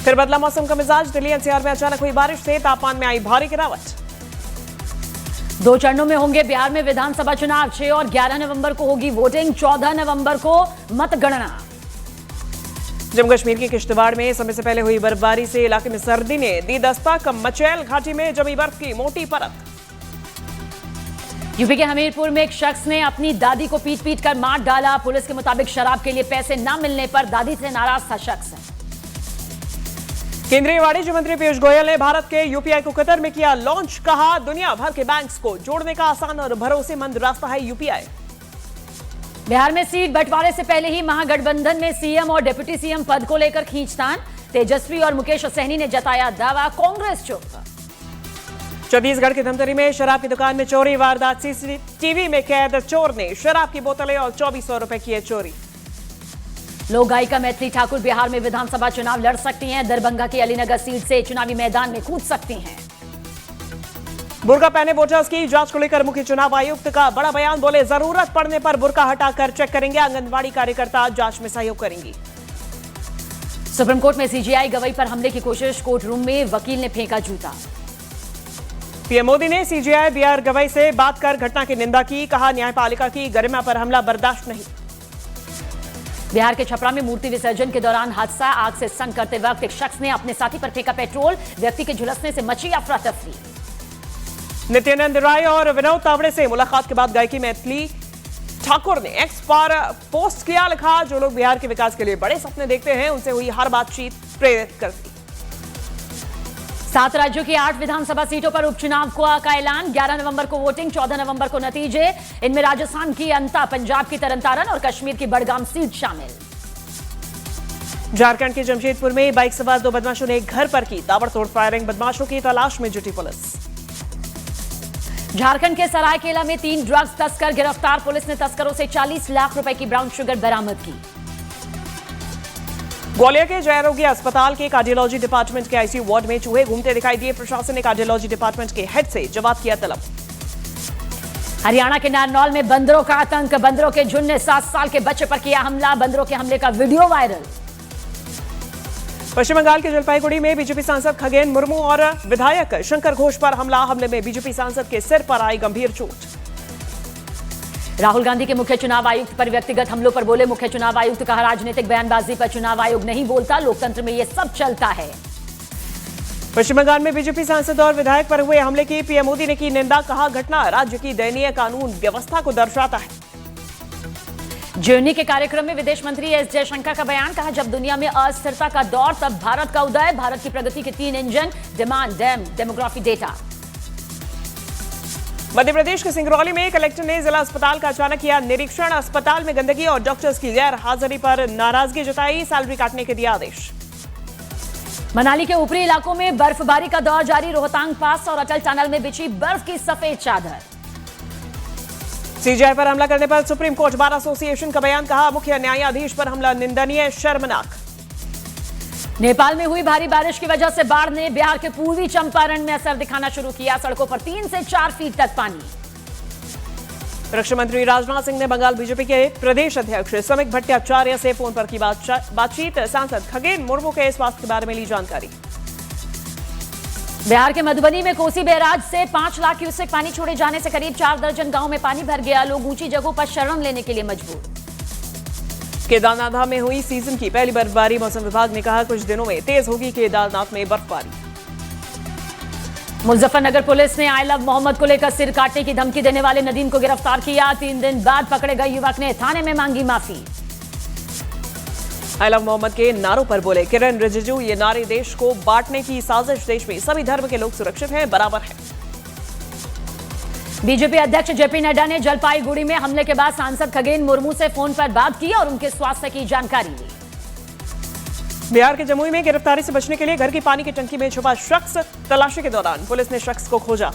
फिर बदला मौसम का मिजाज। दिल्ली एनसीआर में अचानक हुई बारिश से तापमान में आई भारी गिरावट। 2 चरणों में होंगे बिहार में विधानसभा चुनाव। 6 और 11 नवंबर को होगी वोटिंग। 14 नवंबर को मतगणना। जम्मू कश्मीर के किश्तवाड़ में समय से पहले हुई बर्फबारी से इलाके में सर्दी ने दी दस्तक। मचैल घाटी में जमी बर्फ की मोटी परत। यूपी के हमीरपुर में एक शख्स ने अपनी दादी को पीट पीट कर मार डाला। पुलिस के मुताबिक शराब के लिए पैसे न मिलने पर दादी से नाराज था शख्स। केंद्रीय वाणिज्य मंत्री पीयूष गोयल ने भारत के यूपीआई को कतर में किया लॉन्च। कहा, दुनिया भर के बैंक्स को जोड़ने का आसान और भरोसेमंद रास्ता है यूपीआई। बिहार में सीट बंटवारे से पहले ही महागठबंधन में सीएम और डिप्टी सीएम पद को लेकर खींचतान। तेजस्वी और मुकेश सहनी ने जताया दावा, कांग्रेस चुप। छत्तीसगढ़ के धमतरी में शराब की दुकान में चोरी वारदात। सीसीटीवी में कैद चोर ने शराब की बोतलें और 2400 रुपए किए चोरी। लोक गायिका मैथिली ठाकुर बिहार में विधानसभा चुनाव लड़ सकती हैं। दरभंगा की अलीनगर सीट से चुनावी मैदान में कूद सकती हैं। बुर्का पहने वोटर्स की जांच को लेकर मुख्य चुनाव आयुक्त का बड़ा बयान। बोले, जरूरत पड़ने पर बुर्का हटाकर चेक करेंगे। आंगनबाड़ी कार्यकर्ता जांच में सहयोग करेंगी। सुप्रीम कोर्ट में सीजेआई गवाही पर हमले की कोशिश। कोर्ट रूम में वकील ने फेंका जूता। पीएम मोदी ने सीजेआई बीआर गवाही से बात कर घटना की निंदा की। कहा, न्यायपालिका की गरिमा पर हमला बर्दाश्त नहीं। बिहार के छपरा में मूर्ति विसर्जन के दौरान हादसा। आग से सनक करते वक्त एक शख्स ने अपने साथी पर फेंका पेट्रोल। व्यक्ति के झुलसने से मची अफरा तफरी। नित्यानंद राय और विनोद तावड़े से मुलाकात के बाद गायकी मैथिली ठाकुर ने एक्स पर पोस्ट किया। लिखा, जो लोग बिहार के विकास के लिए बड़े सपने देखते हैं उनसे हुई हर बातचीत प्रेरित करती। 7 राज्यों की 8 विधानसभा सीटों पर उपचुनाव का ऐलान। 11 नवंबर को वोटिंग, 14 नवंबर को नतीजे। इनमें राजस्थान की अंता, पंजाब की तरनतारन और कश्मीर की बड़गाम सीट शामिल। झारखंड के जमशेदपुर में बाइक सवार 2 बदमाशों ने घर पर की ताबड़तोड़ फायरिंग। बदमाशों की तलाश में जुटी पुलिस। झारखंड के सरायकेला में 3 ड्रग्स तस्कर गिरफ्तार। पुलिस ने तस्करों से 40 लाख रुपए की ब्राउन शुगर बरामद की। ग्वालियर के जयरोगी अस्पताल के कार्डियोलॉजी डिपार्टमेंट के आईसीयू वार्ड में चूहे घूमते दिखाई दिए। प्रशासन ने कार्डियोलॉजी डिपार्टमेंट के हेड से जवाब किया तलब। हरियाणा के नारनौल में बंदरों का आतंक। बंदरों के झुंड ने 7 साल के बच्चे पर किया हमला। बंदरों के हमले का वीडियो वायरल। पश्चिम बंगाल के जलपाईगुड़ी में बीजेपी सांसद खगेन मुर्मू और विधायक शंकर घोष पर हमला। हमले में बीजेपी सांसद के सिर पर आई गंभीर चोट। राहुल गांधी के मुख्य चुनाव आयुक्त पर व्यक्तिगत हमलों पर बोले मुख्य चुनाव आयुक्त। कहा, राजनीतिक बयानबाजी पर चुनाव आयोग नहीं बोलता। लोकतंत्र में यह सब चलता है। पश्चिम बंगाल में बीजेपी सांसद और विधायक पर हुए हमले की पीएम मोदी ने की निंदा। कहा, घटना राज्य की दयनीय कानून व्यवस्था को दर्शाता है। जेएनयू के कार्यक्रम में विदेश मंत्री एस जयशंकर का बयान। कहा, जब दुनिया में अस्थिरता का दौर तब भारत का उदय। भारत की प्रगति के 3 engine, demand, demography, data. Madhya Pradesh के सिंगरौली में कलेक्टर ने जिला अस्पताल का अचानक किया निरीक्षण। अस्पताल में गंदगी और डॉक्टर्स की गैर हाजिरी पर नाराजगी जताई। सैलरी काटने के दिया आदेश। मनाली के ऊपरी इलाकों में बर्फबारी का दौर जारी। रोहतांग पास और अटल टनल में बिछी बर्फ की सफेद चादर। सीजेआई पर हमला करने पर सुप्रीम कोर्ट बार एसोसिएशन का बयान। कहा, मुख्य न्यायाधीश पर हमला निंदनीय, शर्मनाक। नेपाल में हुई भारी बारिश की वजह से बाढ़ ने बिहार के पूर्वी चंपारण में असर दिखाना शुरू किया। सड़कों पर 3 से 4 फीट तक पानी। रक्षा मंत्री राजनाथ सिंह ने बंगाल बीजेपी के प्रदेश अध्यक्ष समिक भट्टाचार्य से फोन पर की बातचीत। सांसद खगेन मुर्मू के स्वास्थ्य के बारे में ली जानकारी। बिहार के मधुबनी में कोसी बैराज से 5 लाख क्यूसेक पानी छोड़े जाने से करीब 4 दर्जन गांव में पानी भर गया। लोग ऊंची जगहों पर शरण लेने के लिए मजबूर। केदारनाथ धाम में हुई सीजन की पहली बर्फबारी। मौसम विभाग ने कहा, कुछ दिनों में तेज होगी केदारनाथ में बर्फबारी। मुजफ्फरनगर पुलिस ने आई लव मोहम्मद को लेकर सिर काटने की धमकी देने वाले नदीम को गिरफ्तार किया। 3 दिन बाद पकड़े गए युवक ने थाने में मांगी माफी। आई लव मोहम्मद के नारों पर बोले किरण रिजिजू, ये नारे देश को बांटने की साजिश। देश में सभी धर्म के लोग सुरक्षित हैं, बराबर हैं। बीजेपी अध्यक्ष जेपी नड्डा ने जलपाईगुड़ी में हमले के बाद सांसद खगेन मुर्मू से फोन पर बात की और उनके स्वास्थ्य की जानकारी ली। बिहार के जमुई में गिरफ्तारी से बचने के लिए घर की पानी की टंकी में छुपा शख्स। तलाशी के दौरान पुलिस ने शख्स को खोजा।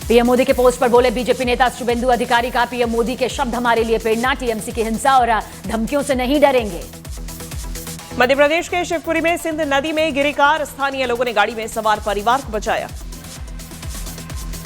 पीएम मोदी के पोस्ट पर बोले बीजेपी नेता शुभेंदु अधिकारी। का पीएम मोदी के शब्द हमारे लिए प्रेरणा। टीएमसी की हिंसा और धमकियों से नहीं डरेंगे। मध्य प्रदेश के शिवपुरी में सिंध नदी में गिरी कार। स्थानीय लोगों ने गाड़ी में सवार परिवार को बचाया।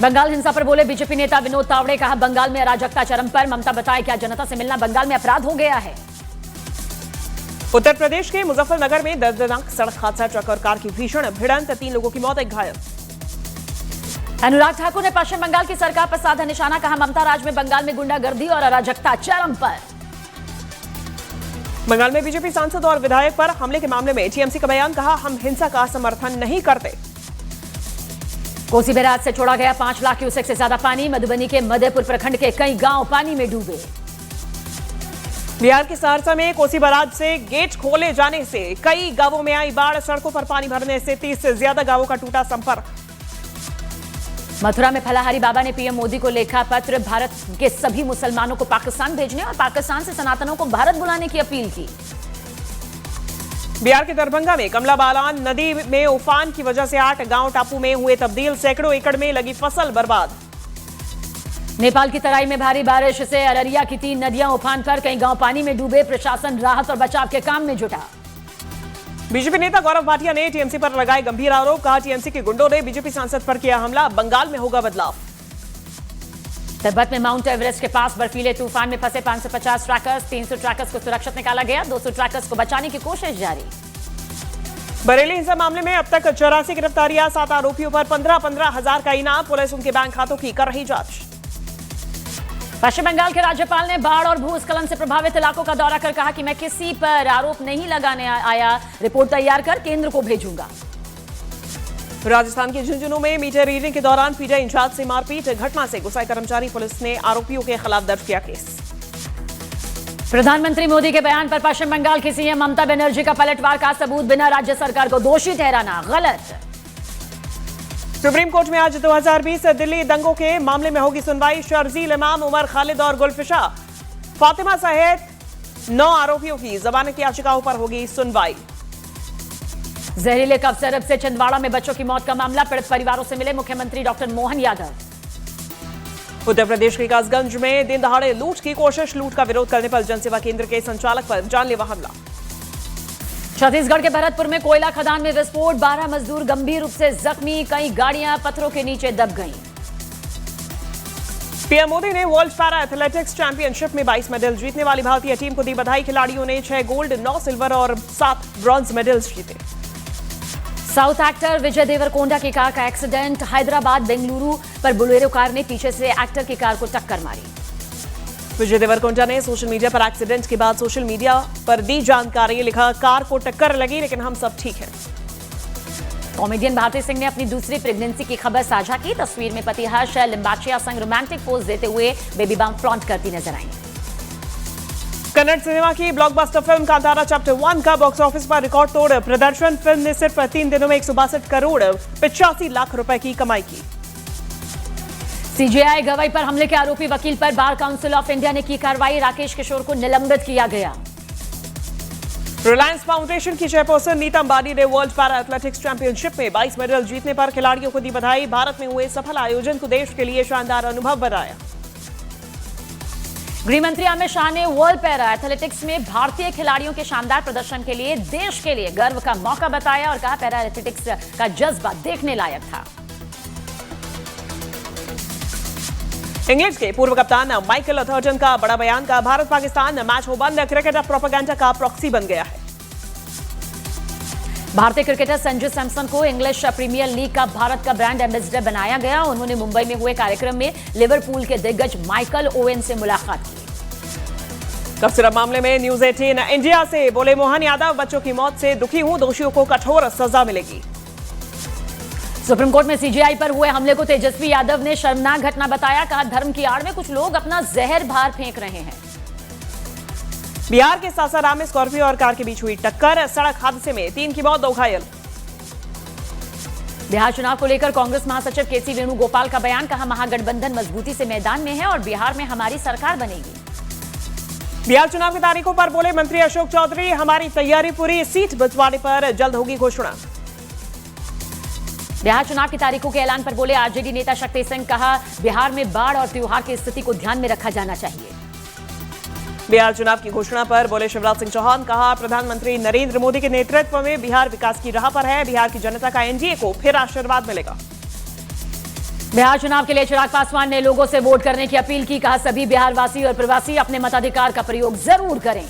बंगाल हिंसा पर बोले बीजेपी नेता विनोद तावड़े। कहा, बंगाल में अराजकता चरम पर। ममता बताए, क्या जनता से मिलना बंगाल में अपराध हो गया है। उत्तर प्रदेश के मुजफ्फरनगर में दर्दनाक सड़क हादसा, ट्रक और कार की भीषण भिड़ंत, 3 लोगों की मौत, 1 घायल। अनुराग ठाकुर ने पश्चिम बंगाल की सरकार पर साधा निशाना, कहा ममता राज में बंगाल में गुंडागर्दी और अराजकता चरम पर। बंगाल में बीजेपी सांसद और विधायक पर हमले के मामले में टीएमसी का बयान, कहा हम हिंसा का समर्थन नहीं करते। कोसी बैराज से छोड़ा गया 5 लाख क्यूसेक से ज्यादा पानी, मधुबनी के मधेपुर प्रखंड के कई गांव पानी में डूबे। बिहार के सहरसा में कोसी बैराज से गेट खोले जाने से कई गांवों में आई बाढ़, सड़कों पर पानी भरने से 30 से ज्यादा गांवों का टूटा संपर्क। मथुरा में फलाहारी बाबा ने पीएम मोदी को लिखा पत्र, भारत के सभी मुसलमानों को पाकिस्तान भेजने और पाकिस्तान से सनातनों को भारत बुलाने की अपील की। बिहार के दरभंगा में कमला बालान नदी में उफान की वजह से 8 गांव टापू में हुए तब्दील, सैकड़ों एकड़ में लगी फसल बर्बाद। नेपाल की तराई में भारी बारिश से अररिया की 3 नदियां उफान पर, कई गांव पानी में डूबे, प्रशासन राहत और बचाव के काम में जुटा। बीजेपी नेता गौरव भाटिया ने टीएमसी पर लगाए गंभीर आरोप, कहा टीएमसी के गुंडों ने बीजेपी सांसद पर किया हमला, बंगाल में होगा बदलाव। तिब्बत में माउंट एवरेस्ट के पास बर्फीले तूफान में फंसे 550 ट्रैकर्स, 300 ट्रैकर्स को सुरक्षित निकाला गया, 200 ट्रैकर्स को बचाने की कोशिश जारी। बरेली हिंसा मामले में अब तक 84 गिरफ्तारियां, 7 आरोपियों पर 15-15 हजार का इनाम, पुलिस उनके बैंक खातों की कर रही जांच। पश्चिम बंगाल के राज्यपाल ने बाढ़ और भूस्खलन से प्रभावित इलाकों का दौरा कर कहा कि मैं किसी पर आरोप नहीं लगाने आया, रिपोर्ट तैयार कर केंद्र को भेजूंगा। राजस्थान के झुंझुनू में मीटर रीडिंग के दौरान पीटीआई इंचार्ज से मारपीट, घटना से गुस्साए कर्मचारी, पुलिस ने आरोपियों के खिलाफ दर्ज किया केस। प्रधानमंत्री मोदी के बयान पर पश्चिम बंगाल की सीएम ममता बनर्जी का पलटवार, का सबूत बिना राज्य सरकार को दोषी ठहराना गलत। सुप्रीम कोर्ट में आज 2020 दिल्ली दंगों के मामले में होगी सुनवाई, शर्जील इमाम, उमर खालिद और गुलफिशा फातिमा सहित 9 आरोपियों की जमानत याचिकाओं पर होगी सुनवाई। जहरीले कफ सिरप से छिंदवाड़ा में बच्चों की मौत का मामला, पीड़ित परिवारों से मिले मुख्यमंत्री डॉक्टर मोहन यादव। उत्तर प्रदेश के कासगंज में दिन दहाड़े लूट की कोशिश, लूट का विरोध करने पर जनसेवा केंद्र के संचालक पर जानलेवा हमला। छत्तीसगढ़ के भरतपुर में कोयला खदान में विस्फोट, 12 मजदूर गंभीर रूप से जख्मी, कई गाड़ियां पत्थरों के नीचे दब गईं। पीएम मोदी ने वर्ल्ड पैरा एथलेटिक्स चैंपियनशिप में 22 मेडल जीतने वाली भारतीय टीम को दी बधाई, खिलाड़ियों ने 6 गोल्ड, 9 सिल्वर और 7 ब्रॉन्ज मेडल्स जीते। साउथ एक्टर विजय देवरकोंडा की कार का एक्सीडेंट, हैदराबाद बेंगलुरु पर बोलेरो कार ने पीछे से एक्टर की कार को टक्कर मारी। विजय देवरकोंडा ने सोशल मीडिया पर एक्सीडेंट के बाद सोशल मीडिया पर दी जानकारी, लिखा कार को टक्कर लगी लेकिन हम सब ठीक हैं। कॉमेडियन भारती सिंह ने अपनी दूसरी प्रेगनेंसी की खबर साझा की, तस्वीर में पति हर्ष लिम्बाचिया संग रोमांटिक पोज देते हुए बेबी बम्प फ्लॉन्ट करती नजर आई। कन्नड़ सिनेमा की ब्लॉकबस्टर फिल्म कांतारा चैप्टर 1 का बॉक्स ऑफिस पर रिकॉर्ड तोड़ प्रदर्शन, फिल्म ने सिर्फ 3 दिनों में 162 करोड़ 85 लाख रुपए की कमाई की। सीजेआई गवाई पर हमले के आरोपी वकील पर बार काउंसिल ऑफ इंडिया ने की कार्रवाई, राकेश किशोर को निलंबित किया गया। रिलायंस फाउंडेशन की चेयरपर्सन नीता अंबानी ने वर्ल्ड पैरा एथलेटिक्स चैंपियनशिप में 22 मेडल जीतने पर खिलाड़ियों को दी बधाई, भारत में हुए सफल आयोजन को देश के लिए शानदार अनुभव बनाया। गृह मंत्री अमित शाह ने वर्ल्ड पैरा एथलेटिक्स में भारतीय खिलाड़ियों के शानदार प्रदर्शन के लिए देश के लिए गर्व का मौका बताया और कहा पैरा एथलेटिक्स का जज्बा देखने लायक था। इंग्लैंड के पूर्व कप्तान माइकल अथर्टन का बड़ा बयान, का भारत पाकिस्तान मैच हो बंद, क्रिकेट अब प्रोपेगेंडा का प्रॉक्सी बन गया है। भारतीय क्रिकेटर संजू सैमसन को इंग्लिश प्रीमियर लीग का भारत का ब्रांड एम्बेसडर बनाया गया। उन्होंने मुंबई में हुए कार्यक्रम में लिवरपूल के दिग्गज माइकल ओवेन से मुलाकात की। कफ सिरप मामले में न्यूज 18 इंडिया से बोले मोहन यादव, बच्चों की मौत से दुखी हूं, दोषियों को कठोर सजा मिलेगी। सुप्रीम कोर्ट में सीजेआई पर हुए हमले को तेजस्वी यादव ने शर्मनाक घटना बताया, कहा धर्म की आड़ में कुछ लोग अपना जहर बाहर फेंक रहे हैं। बिहार के सासाराम में स्कॉर्पियो और कार के बीच हुई टक्कर, सड़क हादसे में 3 की मौत, 2 घायल। बिहार चुनाव को लेकर कांग्रेस महासचिव केसी वेणुगोपाल का बयान, कहा महागठबंधन मजबूती से मैदान में है और बिहार में हमारी सरकार बनेगी। बिहार चुनाव की तारीखों पर बोले मंत्री अशोक चौधरी, हमारी तैयारी पूरी, सीट बंटवारे पर जल्द होगी घोषणा। बिहार चुनाव की तारीखों के ऐलान पर बोले आरजेडी नेता शक्ति सिंह, कहा बिहार में बाढ़ और त्योहार की स्थिति को ध्यान में रखा जाना चाहिए। बिहार चुनाव की घोषणा पर बोले शिवराज सिंह चौहान, कहा प्रधानमंत्री नरेंद्र मोदी के नेतृत्व में बिहार विकास की राह पर है, बिहार की जनता का एनडीए को फिर आशीर्वाद मिलेगा। बिहार चुनाव के लिए चिराग पासवान ने लोगों से वोट करने की अपील की, कहा सभी बिहारवासी और प्रवासी अपने मताधिकार का प्रयोग जरूर करें।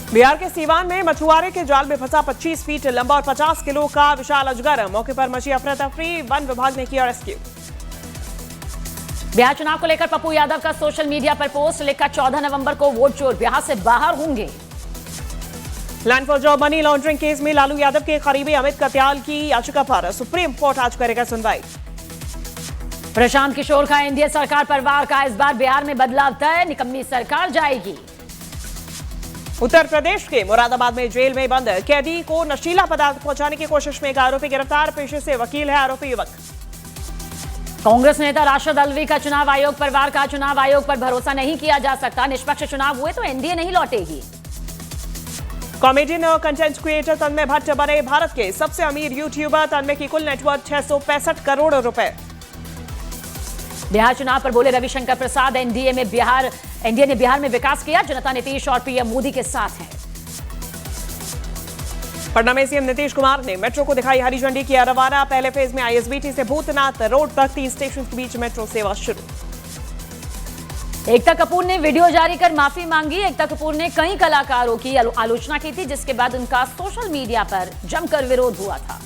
बिहार के सीवान में मछुआरे के जाल में फंसा 25 फीट लंबा और 50 किलो का विशाल अजगर। मौके पर मची अफरा तफरी, वन विभाग ने किया रेस्क्यू। बिहार चुनाव को लेकर पप्पू यादव का सोशल मीडिया पर पोस्ट, लिखा 14 नवंबर को वोट चोर बिहार से बाहर होंगे। Land for job money laundering case में लालू यादव के करीबी अमित कत्याल की याचिका पर सुप्रीम कोर्ट आज करेगा सुनवाई। प्रशांत किशोर का एनडीए सरकार पर वार का, इस बार बिहार में बदलाव तय, निकम्मी सरकार जाएगी। उत्तर प्रदेश के मुरादाबाद में जेल में बंद कैदी को नशीला पदार्थ पहुंचाने की कोशिश में एक आरोपी गिरफ्तार, पेशे से वकील है आरोपी युवक। कांग्रेस नेता राशिद अल्वी का चुनाव आयोग पर वार का, चुनाव आयोग पर भरोसा नहीं किया जा सकता, निष्पक्ष चुनाव हुए तो एनडीए नहीं लौटेगी। कॉमेडियन और कंटेंट क्रिएटर तन्मय भट्ट बने भारत के सबसे अमीर यूट्यूबर। तन्मय की कुल नेटवर्थ 665 करोड़ रुपए। बिहार चुनाव पर बोले रविशंकर प्रसाद, एनडीए ने बिहार में विकास किया, जनता नीतीश और पीएम मोदी के साथ है। पटना में सीएम नीतीश कुमार ने मेट्रो को दिखाई हरी झंडी, किया रवाना। पहले फेज में आईएसबीटी से भूतनाथ रोड तक 3 स्टेशन के बीच मेट्रो सेवा शुरू। एकता कपूर ने वीडियो जारी कर माफी मांगी। एकता कपूर ने कई कलाकारों की आलोचना की थी, जिसके बाद उनका सोशल मीडिया पर जमकर विरोध हुआ था।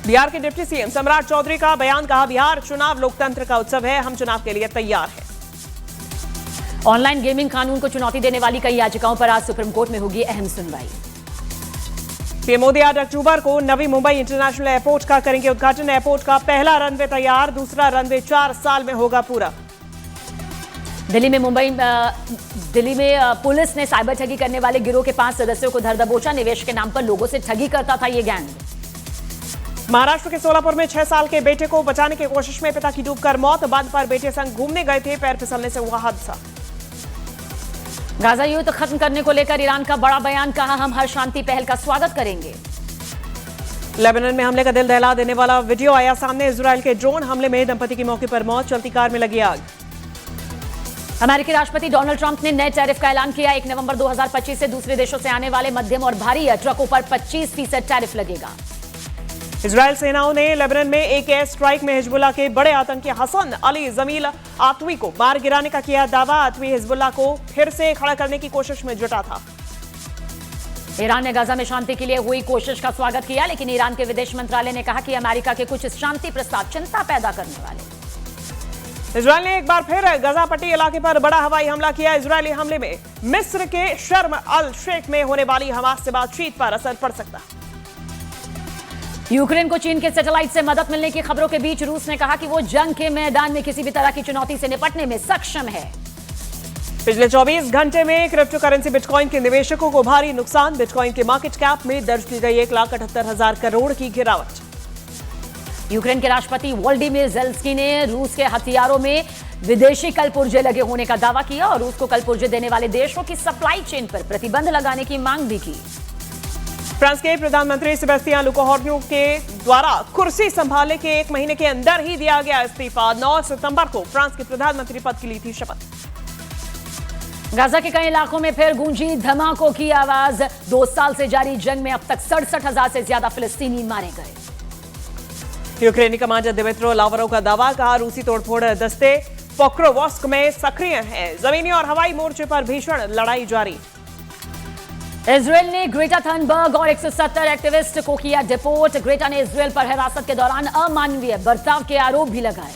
बिहार के डिप्टी सीएम सम्राट चौधरी का बयान, कहा बिहार चुनाव लोकतंत्र का उत्सव है, हम चुनाव के लिए तैयार हैं। ऑनलाइन गेमिंग कानून को चुनौती देने वाली कई याचिकाओं पर आज सुप्रीम कोर्ट में होगी अहम सुनवाई। पीएम मोदी 8 अक्टूबर को नवी मुंबई इंटरनेशनल एयरपोर्ट का करेंगे उद्घाटन। एयरपोर्ट का पहला रनवे तैयार, दूसरा रनवे 4 साल में होगा पूरा। दिल्ली में पुलिस ने साइबर ठगी करने वाले गिरोह के 5 सदस्यों को धर दबोचा। निवेश के नाम पर लोगों से ठगी करता था ये गैंग। महाराष्ट्र के सोलापुर में 6 साल के बेटे को बचाने की कोशिश में पिता की डूबकर मौत। बांध पर बेटे संग घूमने गए थे, पैर फिसलने से हुआ हादसा। गाजा युद्ध खत्म करने को लेकर ईरान का बड़ा बयान, कहा हम हर शांति पहल का स्वागत करेंगे। लेबनान में हमले का दिल दहला देने वाला वीडियो आया सामने। इजरायल के ड्रोन हमले में दंपति की मौके पर मौत, चलती कार में लगी आग। अमेरिकी राष्ट्रपति डोनाल्ड ट्रंप ने नए टैरिफ का ऐलान किया। 1 नवंबर 2025 से दूसरे देशों से आने वाले मध्यम और भारी ट्रकों पर 25% टैरिफ लगेगा। इजरायल सेनाओं ने लेबनान में एक एयर स्ट्राइक में हिजबुल्लाह के बड़े आतंकी हसन अली जमील आतवी को मार गिराने का किया दावा। आतवी हिजबुल्लाह को फिर से खड़ा करने की कोशिश में जुटा था। ईरान ने गाजा में शांति के लिए हुई कोशिश का स्वागत किया, लेकिन ईरान के विदेश मंत्रालय ने कहा कि अमेरिका के कुछ शांति प्रस्ताव चिंता पैदा करने वाले। इजरायल ने एक बार फिर गजा पट्टी इलाके पर बड़ा हवाई हमला किया। इजरायली हमले में मिस्र के शर्म अल शेख में होने वाली हमास से बातचीत पर असर पड़ सकता। यूक्रेन को चीन के सैटेलाइट से मदद मिलने की खबरों के बीच रूस ने कहा कि वो जंग के मैदान में किसी भी तरह की चुनौती से निपटने में सक्षम है। पिछले 24 घंटे में क्रिप्टो करेंसी बिटकॉइन के निवेशकों को भारी नुकसान। बिटकॉइन के मार्केट कैप में दर्ज की गई 1,78,000 करोड़ की गिरावट। यूक्रेन के राष्ट्रपति वोलोदिमीर ज़ेलेंस्की ने रूस के हथियारों में विदेशी कलपुर्जे लगे होने का दावा किया और रूस को कलपुर्जे देने वाले देशों की सप्लाई चेन पर प्रतिबंध लगाने की मांग भी की। फ्रांस के प्रधानमंत्री सेबेस्टियन लुकोहॉर्न्यू के द्वारा कुर्सी संभालने के 1 महीने के अंदर ही दिया गया इस्तीफा। 9 सितंबर को फ्रांस के प्रधानमंत्री पद की ली थी शपथ। गाजा के कई इलाकों में फिर गूंजी धमाकों की आवाज। 2 साल से जारी जंग में अब तक 67,000 से ज्यादा फिलिस्तीनी मारे गए। यूक्रेनी कमांडर दिमित्रो लावरो का दावा, कहा रूसी तोड़फोड़ दस्ते पोक्रोवस्क में सक्रिय हैं। जमीनी और हवाई मोर्चे पर भीषण लड़ाई जारी। इजरायल ने ग्रेटा थनबर्ग और 170 एक्टिविस्ट को किया डिपोर्ट। ग्रेटा ने इजरायल पर हिरासत के दौरान अमानवीय बर्ताव के आरोप भी लगाए।